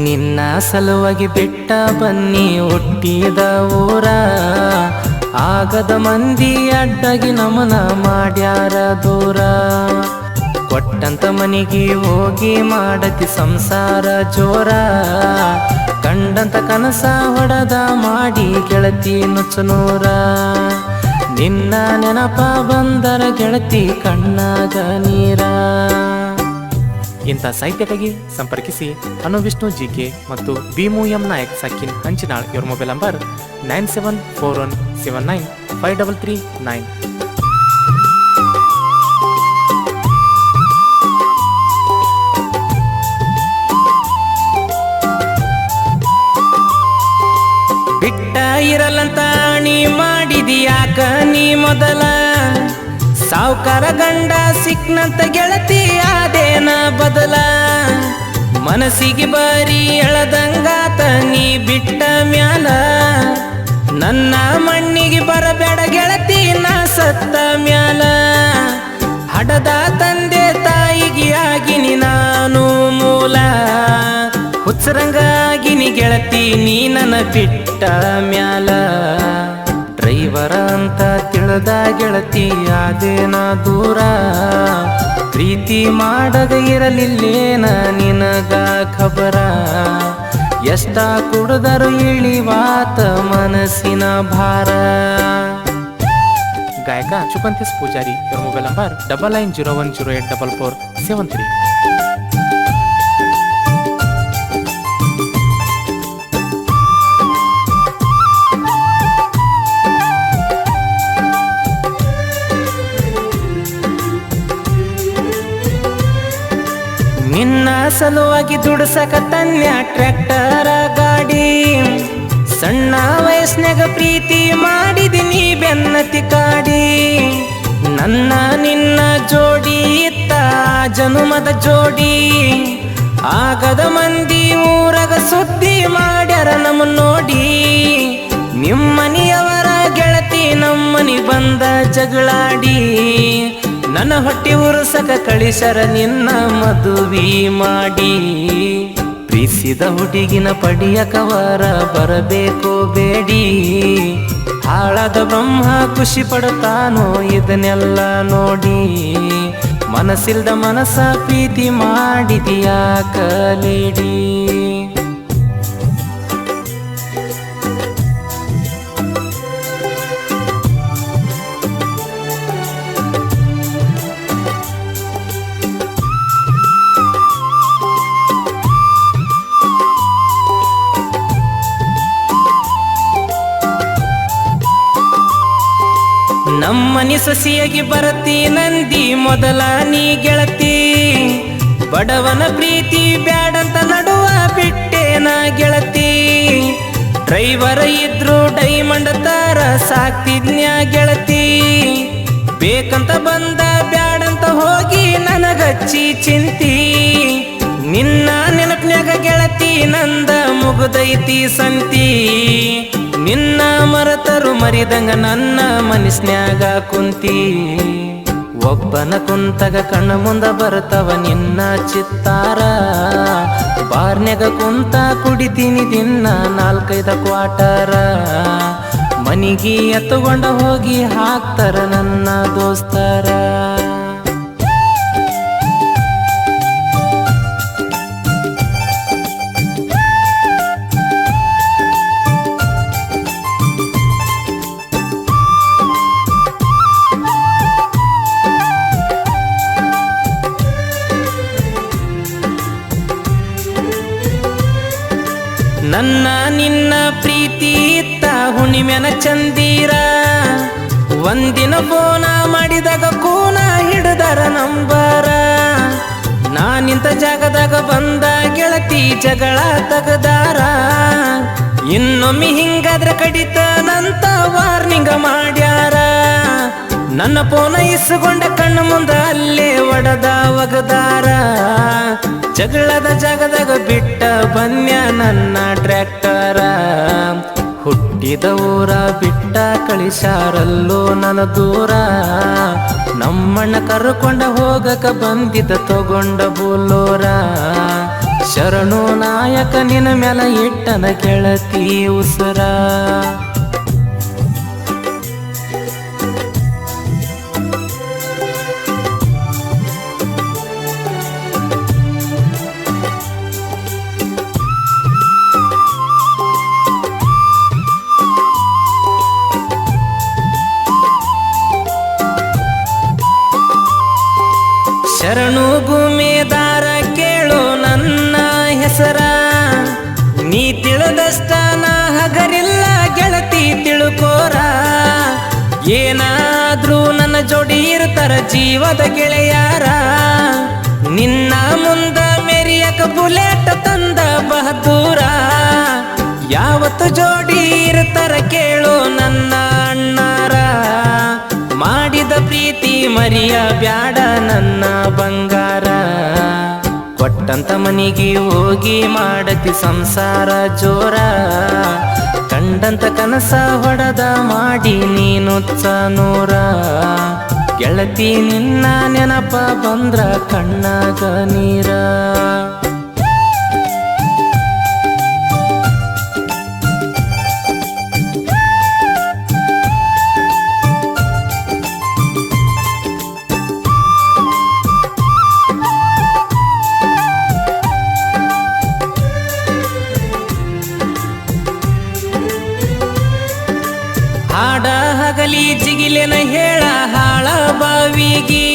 ನಿನ್ನ ಸಲುವಾಗಿ ಬಿಟ್ಟ ಬನ್ನಿ ಹುಟ್ಟಿದ ಊರ, ಆಗದ ಮಂದಿ ಅಡ್ಡಗಿ ನಮನ ಮಾಡ್ಯಾರ ದೂರ. ಕೊಟ್ಟಂತ ಮನಿಗೆ ಹೋಗಿ ಮಾಡತಿ ಸಂಸಾರ ಜೋರ, ಕಂಡಂತ ಕನಸ ಹೊಡೆದ ಮಾಡಿ ಗೆಳತಿ ನುಚ್ಚನೂರ. ನಿನ್ನ ನೆನಪ ಬಂದರ ಗೆಳತಿ ಕಣ್ಣಾಗ ನೀರ. ಇಂಥ ಸಾಹಿತ್ಯಕ್ಕಾಗಿ ಸಂಪರ್ಕಿಸಿ ಅನು ವಿಷ್ಣು ಜಿಕೆ ಮತ್ತು ಭೀಮು ಎಂ ನಾಯಕ್ ಸಕ್ಕಿನ್ ಹಂಚಿನಾಳ್. ಇವರ ಮೊಬೈಲ್ ನಂಬರ್ 9741795339. ಬಿಟ್ಟ ಇರಲಂತ ನೀ ಮಾಡಿದ್ಯಾಕ ನೀ ಮೊದಲ, ಸಾವುಕಾರ ಗಂಡ ಸಿಕ್ನಂತ ಗೆಳತಿ ಆದೇನ ಬದಲ. ಮನಸ್ಸಿಗೆ ಬರೀ ಎಳದಂಗಾತ ನೀ ಬಿಟ್ಟ ಮ್ಯಾಲ, ನನ್ನ ಮಣ್ಣಿಗೆ ಬರಬೇಡ ಗೆಳತಿ ನಾ ಸತ್ತ ಮ್ಯಾಲ. ಹಡದ ತಂದೆ ತಾಯಿಗೆ ಆಗಿನಿ ನಾನು ಮೂಲ, ಹುಚ್ಚರಂಗಾಗಿನಿ ಗೆಳತಿ ನೀ ನನ್ನ ಬಿಟ್ಟ ಮ್ಯಾಲ. ಡ್ರೈವರ ಅಂತ ತಿಳಿದ ಗೆಳತಿ ಆದೇನ ದೂರ, ಪ್ರೀತಿ ಮಾಡದ ಇರಲಿಲ್ಲೇನ ನಿನಗ ಖಬರ. ಎಷ್ಟ ಕುಡಿದರು ಇಳಿವಾತ ಮನಸ್ಸಿನ ಭಾರ. ಗಾಯಕ ಚುಪಂತಿಸ್ ಪೂಜಾರಿ. ಇವರ ಮೊಬೈಲ್ ನಂಬರ್ 9901084473. ನಿನ್ನ ಸಲುವಾಗಿ ದುಡ್ಸಕ ತನ್ಯ ಟ್ರ್ಯಾಕ್ಟರ ಗಾಡಿ, ಸಣ್ಣ ವಯಸ್ಸಿನಾಗ ಪ್ರೀತಿ ಮಾಡಿದಿನಿ ಬೆನ್ನತಿ ಕಾಡಿ. ನನ್ನ ನಿನ್ನ ಜೋಡಿ ಇತ್ತ ಜನುಮದ ಜೋಡಿ, ಆಗದ ಮಂದಿ ಊರಾಗ ಸುದ್ದಿ ಮಾಡ್ಯಾರ ನಮ್ಮ ನೋಡಿ. ನಿಮ್ಮನಿಯವರ ಗೆಳತಿ ನಮ್ಮನಿ ಬಂದ ಜಗಳಾಡಿ, ನನ್ನ ಹೊಟ್ಟಿ ಉರುಸಕ ಕಳಿಸರ ನಿನ್ನ ಮದುವೆ ಮಾಡಿ. ಪ್ರೀತಿಸಿದ ಹುಡುಗಿನ ಪಡಿಯಕವರ ಬರಬೇಕು ಬೇಡಿ, ಹಾಳಾದ ಬ್ರಹ್ಮ ಖುಷಿ ಪಡುತ್ತಾನೋ ಇದನ್ನೆಲ್ಲ ನೋಡಿ. ಮನಸ್ಸಿಲ್ದ ಮನಸ್ಸ ಪ್ರೀತಿ ಮಾಡಿದ್ಯಾ ಕಲೇಡಿ. ನಮ್ಮನಿ ಸೊಸಿಯಾಗಿ ಬರತಿ ನಂದಿ ಮೊದಲ ನೀ ಗೆಳತಿ, ಬಡವನ ಪ್ರೀತಿ ಬ್ಯಾಡಂತ ನಡುವ ಬಿಟ್ಟೇನ ಗೆಳತಿ. ಡ್ರೈವರ್ ಇದ್ರು ಡೈಮಂಡ್ ತರ ಸಾಕ್ತಿದ್ನ್ಯಾ ಗೆಳತಿ, ಬೇಕಂತ ಬಂದ ಬ್ಯಾಡಂತ ಹೋಗಿ ನನಗಚ್ಚಿ ಚಿಂತಿ. ನಿನ್ನ ನೆನಪಿನ್ಯಾಗ ಗೆಳತಿ ನಂದ ಮುಗುದೈತಿ ಸಂತಿ, ನಿನ್ನ ಮರತರು ಮರಿದಂಗ ನನ್ನ ಮನಸ್ನ್ಯಾಗ ಕುಂತಿ. ಒಬ್ಬನ ಕುಂತಗ ಕಣ್ಣ ಮುಂದ ಬರ್ತಾವ ನಿನ್ನ ಚಿತ್ತಾರ, ಬಾರ್ನ್ಯಾಗ ಕುಂತ ಕುಡಿತೀನಿ ದಿನ 4-5 ಕ್ವಾಟರ. ಮನಿಗೆ ಎತ್ತುಕೊಂಡ ಹೋಗಿ ಹಾಕ್ತಾರ ನನ್ನ ದೋಸ್ತರ. ನನ್ನ ನಿನ್ನ ಪ್ರೀತಿ ಇತ್ತ ಹುಣ್ಣಿಮೆನ ಚಂದೀರ, ಒಂದಿನ ಫೋನ ಮಾಡಿದಾಗ ಕೂನ ಹಿಡಿದರ ನಂಬರ. ನಾನಿಂತ ಜಾಗದಾಗ ಬಂದ ಗೆಳತಿ ಜಗಳ ತಗದಾರ, ಇನ್ನೊಮ್ಮೆ ಹಿಂಗಾದ್ರೆ ಕಡಿತನಂತ ವಾರ್ನಿಂಗ ಮಾಡ್ಯಾರ. ನನ್ನ ಫೋನ ಇಸ್ಕೊಂಡ ಕಣ್ಣು ಮುಂದ ಅಲ್ಲೇ ಒಡದ ಒಗದಾರ. ಜಗಳದ ಜಾಗದಾಗ ಬಿಟ್ಟ ಬನ್ಯ ನನ್ನ ಟ್ರ್ಯಾಕ್ಟರ, ಹುಟ್ಟಿದ ಊರ ಬಿಟ್ಟ ಕಳಿಸಾರಲ್ಲೋ ನನ್ನ ದೂರ. ನಮ್ಮಣ್ಣ ಕರ್ಕೊಂಡ ಹೋಗಕ ಬಂದಿದ್ದ ತಗೊಂಡ ಬುಲ್ಲೋರ, ಶರಣು ನಾಯಕ ನಿನ ಮ್ಯಾಲ ಇಟ್ಟನ ಗೆಳತಿ ಉಸರ. ಶರಣು ಗುಮೇದಾರ ಕೇಳು ನನ್ನ ಹೆಸರ, ನೀ ತಿಳಿದಷ್ಟ ನಾ ಹಗರಿಲ್ಲ ಗೆಳತಿ ತಿಳುಕೋರ. ಏನಾದ್ರೂ ನನ್ನ ಜೋಡಿ ಇರ್ತಾರ ಜೀವದ ಗೆಳೆಯಾರ, ನಿನ್ನ ಮುಂದ ಮೆರಿಯಕ ಬುಲೆಟ್ ತಂದ ಬಹದ್ದೂರ. ಯಾವತ್ತು ಜೋಡಿ ಇರ್ತಾರ ಕೇಳು ನನ್ನ ಅಣ್ಣಾರ, ಮಾಡಿದ ಪ್ರೀತಿ ಮರಿಯ ಬ್ಯಾಡ ನನ್ನ ಬಂಗಾರ. ಕೊಟ್ಟಂತ ಮನಿಗೆ ಹೋಗಿ ಮಾಡತಿ ಸಂಸಾರ ಜೋರ, ಕಂಡಂತ ಕನಸ ಹೊಡೆದ ಮಾಡಿ ನೀನುಚ್ಚ ನೂರ. ಗೆಳತಿ ನಿನ್ನ ನೆನಪ ಬಂದ್ರ ಕಣ್ಣಾಗ ನೀರ. ಹಾಡ ಹಗಲಿ ಜಿಗಿಲೆನ ಹೇಳ ಹಾಳ ಬಾವಿಗಿ,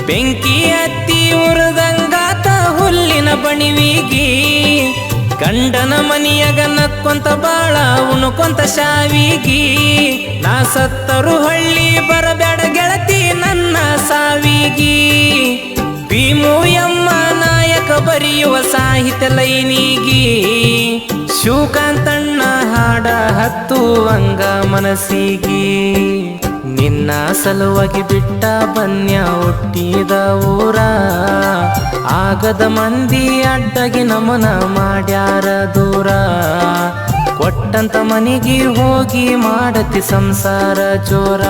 ಬೆಂಕಿ ಹತ್ತಿ ಉರದಂಗಾತ ಹುಲ್ಲಿನ ಬಣಿವಿಗಿ. ಗಂಡನ ಮನಿಯಾಗ ನಕ್ಕೊಂತ ಬಾಳ ಉಣ್ಕೊಂತ ಶಾವಿಗಿ, ನಾ ಸತ್ತರು ಹಳ್ಳಿ ಬರಬೇಡ ಗೆಳತಿ ನನ್ನ ಸಾವಿಗಿ. ಭೀಮು ಎಮ್ಮ ನಾಯಕ ಬರೆಯುವ ಸಾಹಿತ್ಯ ಲೈನಿಗಿ, ಶಿವಕಾಂತಣ್ಣ ಹಾಡ ಹತ್ತು ಅಂಗ ಮನಸ್ಸಿಗಿ. ನಿನ್ನ ಸಲುವಾಗಿ ಬಿಟ್ಟ ಬನ್ಯ ಹುಟ್ಟಿದ ಊರ, ಆಗದ ಮಂದಿ ಅಡ್ಡಗಿ ನಮನ ಮಾಡ್ಯಾರ ದೂರ. ಕೊಟ್ಟಂತ ಮನಿಗೆ ಹೋಗಿ ಮಾಡತಿ ಸಂಸಾರ ಜೋರ.